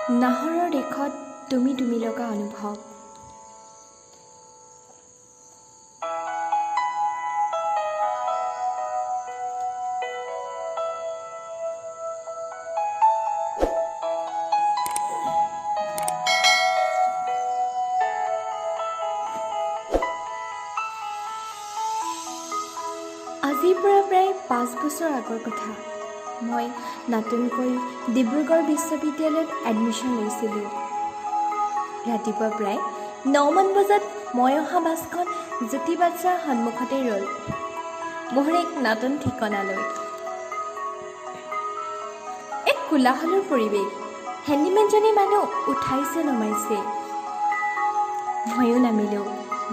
নাহৰৰ দেশত তুমি লগা অনুভৱ। আজিৰ পৰা প্ৰায় 5 বছৰ আগৰ কথা। মই নতুনকৈ ডিব্ৰুগড় বিশ্ববিদ্যালয়ত এডমিশ্যন লৈছিলোঁ। ৰাতিপুৱা প্ৰায় 9 মান বজাত মই অহা বাছখন জ্যোতি বাছৰ সন্মুখতে ৰ'ল মোৰ এক নতুন ঠিকনালৈ। এক কোলাহলৰ পৰিৱেশ। হেণ্ডিমেনজনী মানুহ উঠাইছে নমাইছে। ময়ো নামিলোঁ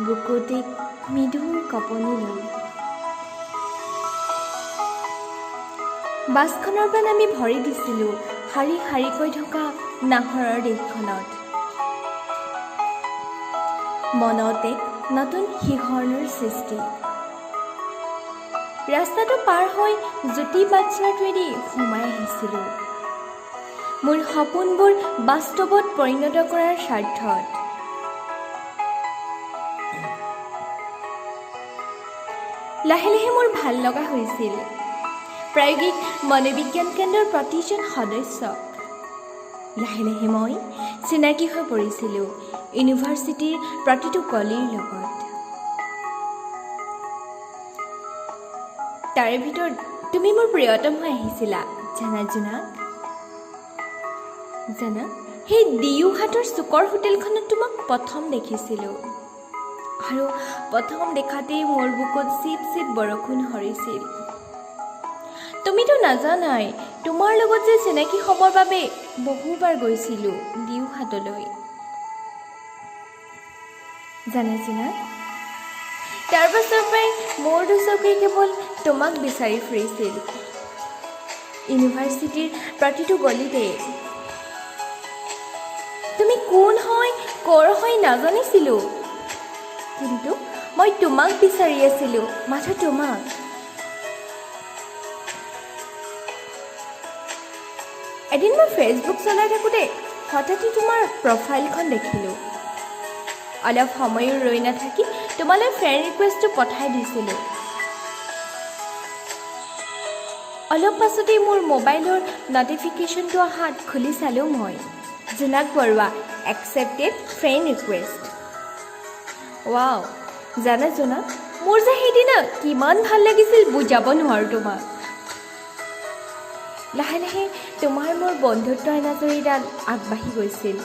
বুকুত এক মৃদু কঁপনি লৈ। বাছখনৰ পৰা নামি ভৰি দিছিলোঁ শাৰী শাৰীকৈ থকা নাহৰৰ দেশখনত। মনত এক নতুন শিহৰণৰ সৃষ্টি। ৰাস্তাটো পাৰ হৈ জ্যোতি বাটচাৰটোৱেদি সোমাই আহিছিলোঁ মোৰ সপোনবোৰ বাস্তৱত পৰিণত কৰাৰ স্বাৰ্থত। লাহে লাহে মোৰ ভাল লগা হৈছিল প্ৰায়োগিক মনোবিজ্ঞান কেন্দ্ৰৰ প্ৰতিজন সদস্যক। লাহে লাহে মই চিনাকি হৈ পৰিছিলোঁ ইউনিভাৰ্চিটিৰ প্ৰতিটো কলিৰ লগত। তাৰে ভিতৰত তুমি মোৰ প্ৰিয়তম হৈ আহিছিলা জানা সেই দিউহাটৰ চুকৰ হোটেলখনত তোমাক প্ৰথম দেখিছিলোঁ আৰু প্ৰথম দেখাতেই মোৰ বুকুত চিপ চিপ বৰষুণ সৰিছিল। তুমিতো নাজানাই তোমাৰ লগত যে চিনাকি হ'বৰ বাবে বহুবাৰ গৈছিলোঁ দিউহাটলৈ। জানা তাৰ পাছৰ পৰাই মোৰ দুচকুৱে কেৱল তোমাক বিচাৰি ফুৰিছিল ইউনিভাৰ্চিটিৰ প্ৰতিটো গলিতে। তুমি কোন হয় ক'ৰ হয় নাজানিছিলোঁ, কিন্তু মই তোমাক বিচাৰি আছিলোঁ, মাথো তোমাক। এদিন মই ফেচবুক চলাই থাকোঁতে হঠাতে তোমাৰ প্ৰফাইলখন দেখিলোঁ। অলপ সময়ো ৰৈ নাথাকি তোমালৈ ফ্ৰেণ্ড ৰিকুৱেষ্টটো পঠাই দিছিলোঁ। অলপ পাছতেই মোৰ মোবাইলৰ নটিফিকেশ্যনটো অহাত খুলি চালোঁ মই Jonak Baruah accepted friend request. Wow, জানা জোনাক, মোৰ যে সেইদিনা কিমান ভাল লাগিছিল বুজাব নোৱাৰোঁ তোমাক। লাহে লাহে তোমাৰ মোৰ বন্ধুত্ব এনাজৰীডাল আগবাঢ়ি গৈছিল।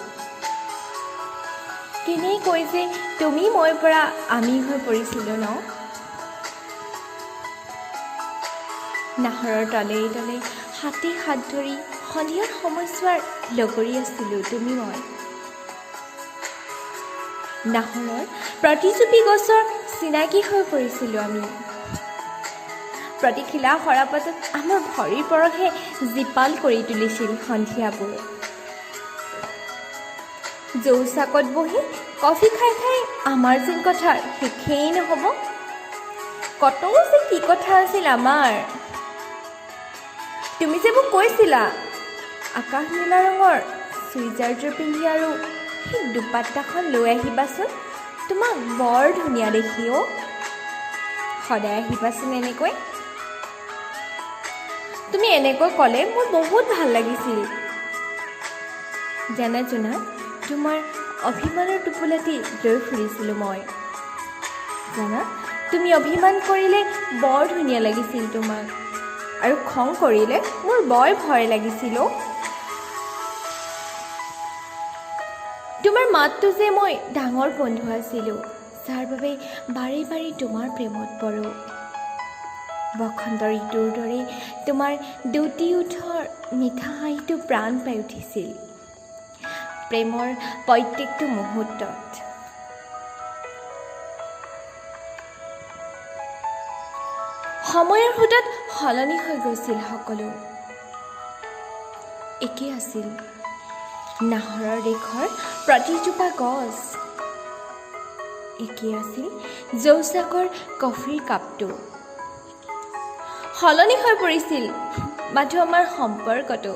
কেনেকৈ যে তুমি মই পৰা আমি হৈ পৰিছিলোঁ ন। নাহৰৰ তলে তলে হাতে হাত ধৰি সন্ধিয়াৰ সময়ছোৱাৰ লগৰী আছিলোঁ তুমি মই। নাহৰৰ প্ৰতিজোপি গছৰ চিনাকি হৈ পৰিছিলোঁ আমি। প্ৰতিখিলা সৰাপাতত আমাৰ ভৰিৰ পৰশে জীপাল কৰি তুলিছিল সন্ধিয়াবোৰ। যৌচাকত বহি কফি খাই খাই আমাৰ যেন কথা শেষেই নহ'ব। কত যে কি কথা আছিল আমাৰ। তুমি যে মোক কৈছিলা আকাশ নীলা ৰঙৰ চুইজাৰযোৰ পিন্ধি আৰু সেই দুপাট্টাখন লৈ আহিবাচোন, তোমাক বৰ ধুনীয়া দেখি অ'। সদায় আহিবাচোন এনেকৈ। তুমি এনেকৈ ক'লে মোৰ বহুত ভাল লাগিছিল। জানা জোনা, তোমাৰ অভিমানৰ টোপোলাটি লৈ ফুৰিছিলোঁ মই। জানা, তুমি অভিমান কৰিলে বৰ ধুনীয়া লাগিছিল তোমাক, আৰু খং কৰিলে মোৰ বৰ ভয় লাগিছিল অ'। তোমাৰ মাতটো যে মই ডাঙৰ বন্ধু আছিলোঁ, যাৰ বাবে বাৰে বাৰে তোমাৰ প্ৰেমত পৰোঁ। বসন্ত ঋতুৰ দৰে তোমাৰ দুটি ওঠৰ মিঠা হাঁহিটো প্ৰাণ পাই উঠিছিল প্ৰেমৰ প্ৰত্যেকটো মুহূৰ্তত। সময়ৰ সোঁতত সলনি হৈ গৈছিল সকলো। একেই আছিল নাহৰৰ দেশৰ প্ৰতিজোপা গছ, একেই আছিল যৌচাকৰ কফিৰ কাপটো। সলনি হৈ পৰিছিল মাথো আমাৰ সম্পৰ্কটো।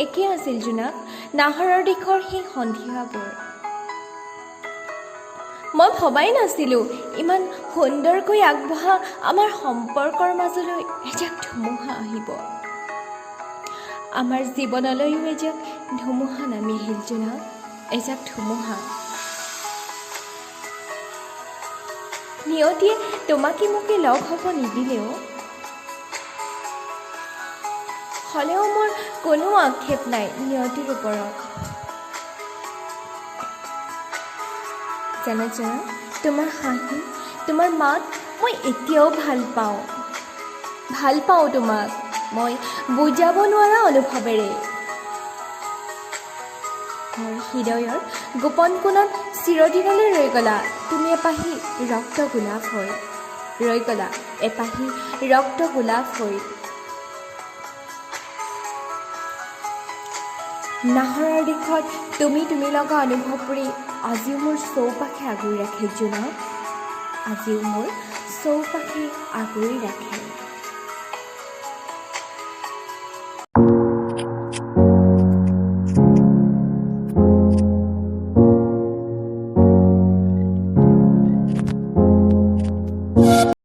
একে আছিল জোনাক, নাহৰৰ দিশৰ সেই সন্ধিয়াবোৰ। মই ভবাই নাছিলোঁ ইমান সুন্দৰকৈ আগবঢ়া আমাৰ সম্পৰ্কৰ মাজলৈ এজাক ধুমুহা আহিব। আমাৰ জীৱনলৈও এজাক ধুমুহা নামি আহিল জোনাক, এজাক ধুমুহা। নিয়তিয়ে তোমাকে মোকে লগ হ'ব নিদিলেও, হ'লেও মোৰ কোনো আক্ষেপ নাই নিয়তিৰ ওপৰত। জানা তোমাৰ হাঁহি, তোমাৰ মাত মই এতিয়াও ভাল পাওঁ তোমাক, মই বুজাব নোৱাৰা অনুভৱেৰে। মোৰ হৃদয়ৰ গোপন কোণত চিৰদিনলৈ ৰৈ গ'লা তুমি এপাহি ৰক্ত গোলাপ হৈ, ৰৈ গ'লা এপাহি ৰক্ত গোলাপ হৈ। নাহৰৰ দিশত তুমি লগা অনুভৱবোৰে আজিও মোৰ চৌপাশে আগুৰি ৰাখে জোনাক, আজিও মোৰ চৌপাশে আগুৰি ৰাখে।